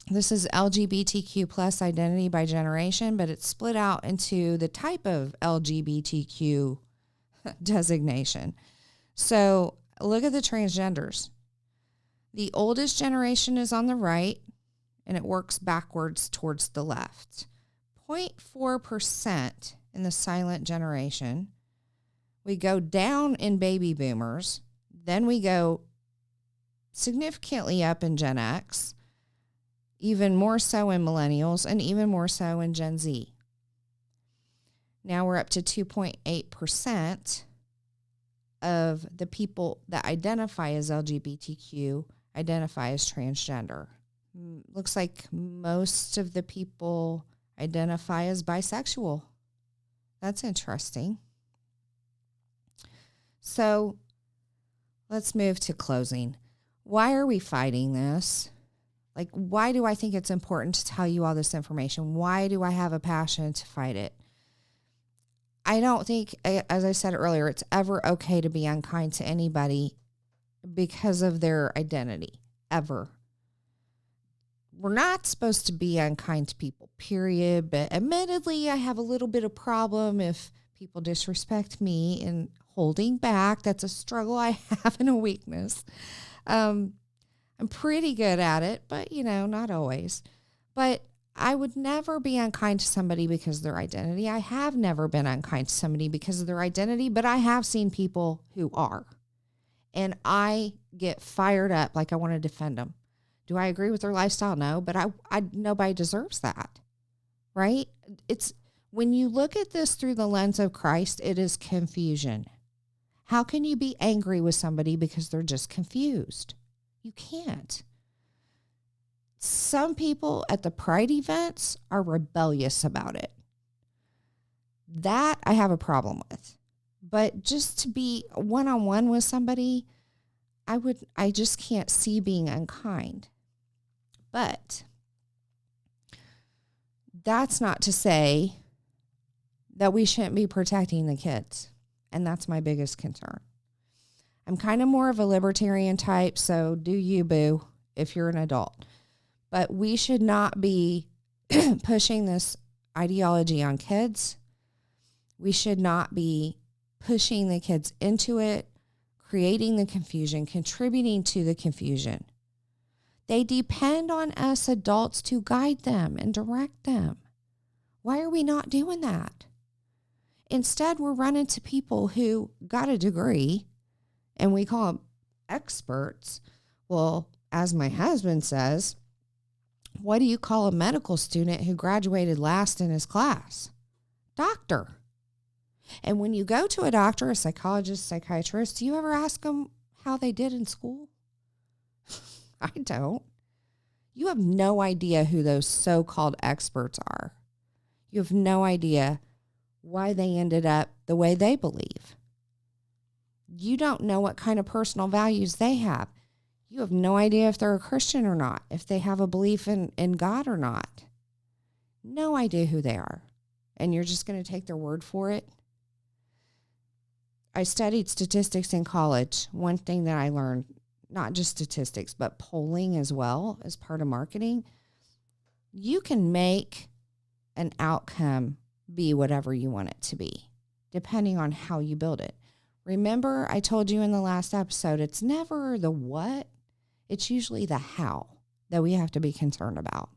[SPEAKER 2] This is LGBTQ+ identity by generation, but it's split out into the type of LGBTQ designation. So look at the transgenders. The oldest generation is on the right, and it works backwards towards the left. 0.4% in the silent generation. We go down in baby boomers. Then we go significantly up in Gen X, even more so in millennials, and even more so in Gen Z. Now we're up to 2.8% of the people that identify as LGBTQ identify as transgender. Looks like most of the people identify as bisexual. That's interesting. So let's move to closing. Why are we fighting this? Like, why do I think it's important to tell you all this information? Why do I have a passion to fight it? I don't think, as I said earlier, it's ever okay to be unkind to anybody because of their identity, ever. We're not supposed to be unkind to people, period. But admittedly, I have a little bit of problem if people disrespect me and holding back. That's a struggle I have and a weakness. I'm pretty good at it, but, not always. But I would never be unkind to somebody because of their identity. I have never been unkind to somebody because of their identity, but I have seen people who are. And I get fired up like I want to defend them. Do I agree with their lifestyle? No, but I nobody deserves that, right? It's when you look at this through the lens of Christ, it is confusion. How can you be angry with somebody because they're just confused? You can't. Some people at the Pride events are rebellious about it. That I have a problem with. But just to be one-on-one with somebody, I just can't see being unkind. But that's not to say that we shouldn't be protecting the kids. And that's my biggest concern. I'm kind of more of a libertarian type, so do you, boo, if you're an adult. But we should not be pushing this ideology on kids. We should not be pushing the kids into it, creating the confusion, contributing to the confusion. They depend on us adults to guide them and direct them. Why are we not doing that? Instead, we're running to people who got a degree, and we call them experts. Well, as my husband says, what do you call a medical student who graduated last in his class? Doctor. And when you go to a doctor, a psychologist, psychiatrist, do you ever ask them how they did in school? I don't. You have no idea who those so-called experts are. You have no idea why they ended up the way they believe. You don't know what kind of personal values they have. You have no idea if they're a Christian or not, if they have a belief in God or not. No idea who they are. And you're just going to take their word for it? I studied statistics in college. One thing that I learned, not just statistics, but polling as well as part of marketing, you can make an outcome be whatever you want it to be, depending on how you build it. Remember, I told you in the last episode, it's never the what, it's usually the how that we have to be concerned about.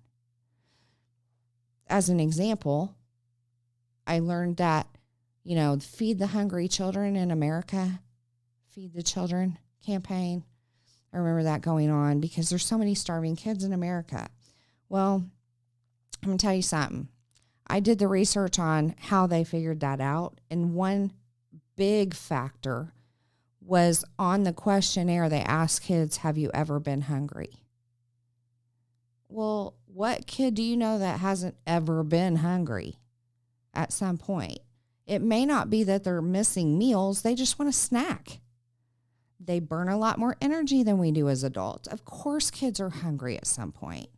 [SPEAKER 2] As an example, I learned that, feed the hungry children in America, feed the children campaign. I remember that going on because there's so many starving kids in America. Well, I'm going to tell you something. I did the research on how they figured that out, and one big factor was on the questionnaire they asked kids, have you ever been hungry? Well, what kid do you know that hasn't ever been hungry at some point? It may not be that they're missing meals. They just want a snack. They burn a lot more energy than we do as adults. Of course, kids are hungry at some point.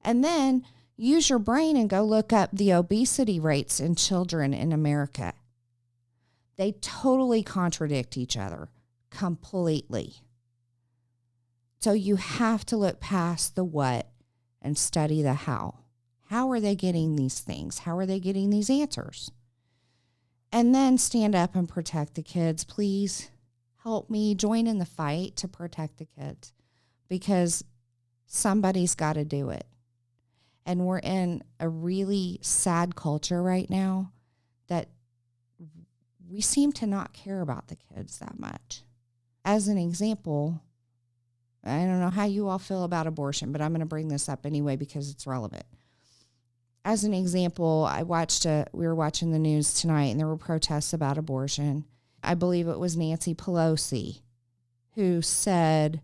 [SPEAKER 2] And then use your brain and go look up the obesity rates in children in America. They totally contradict each other completely. So you have to look past the what and study the how. How are they getting these things? How are they getting these answers? And then stand up and protect the kids. Please help me join in the fight to protect the kids, because somebody's got to do it. And we're in a really sad culture right now that we seem to not care about the kids that much. As an example, I don't know how you all feel about abortion, but I'm going to bring this up anyway because it's relevant. As an example, we were watching the news tonight, and there were protests about abortion. I believe it was Nancy Pelosi who said,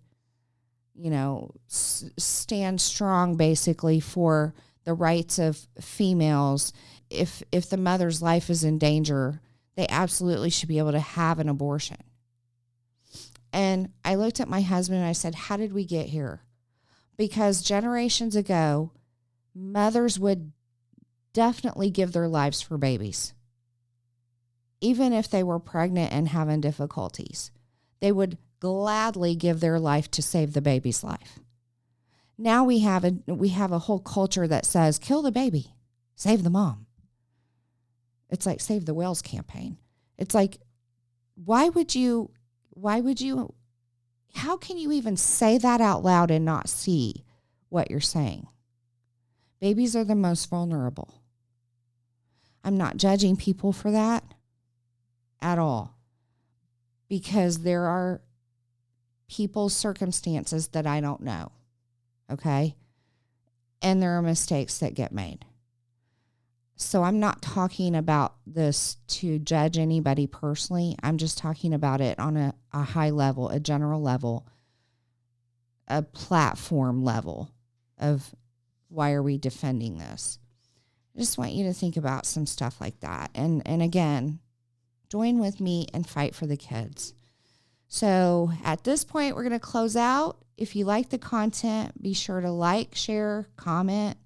[SPEAKER 2] stand strong basically for the rights of females. If the mother's life is in danger, they absolutely should be able to have an abortion. And I looked at my husband and I said, how did we get here? Because generations ago, mothers would definitely give their lives for babies. Even if they were pregnant and having difficulties, they would gladly give their life to save the baby's life. Now we have a whole culture that says, kill the baby, save the mom. It's like Save the Whales campaign. It's like, why would you, how can you even say that out loud and not see what you're saying? Babies are the most vulnerable. I'm not judging people for that at all, because there are people's circumstances that I don't know, okay? And there are mistakes that get made. So I'm not talking about this to judge anybody personally. I'm just talking about it on a high level, a general level, a platform level of why are we defending this? I just want you to think about some stuff like that. And again, join with me and fight for the kids. So at this point, we're going to close out. If you like the content, be sure to like, share, comment,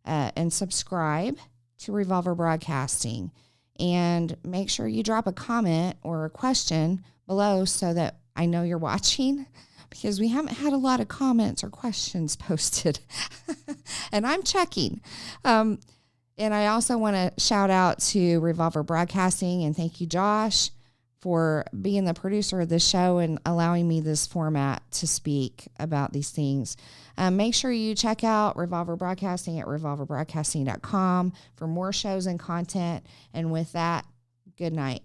[SPEAKER 2] and subscribe to Revolver Broadcasting. And make sure you drop a comment or a question below so that I know you're watching, because we haven't had a lot of comments or questions posted. And I'm checking. And I also want to shout out to Revolver Broadcasting and thank you, Josh, for being the producer of this show and allowing me this format to speak about these things. Make sure you check out Revolver Broadcasting at revolverbroadcasting.com for more shows and content. And with that, good night.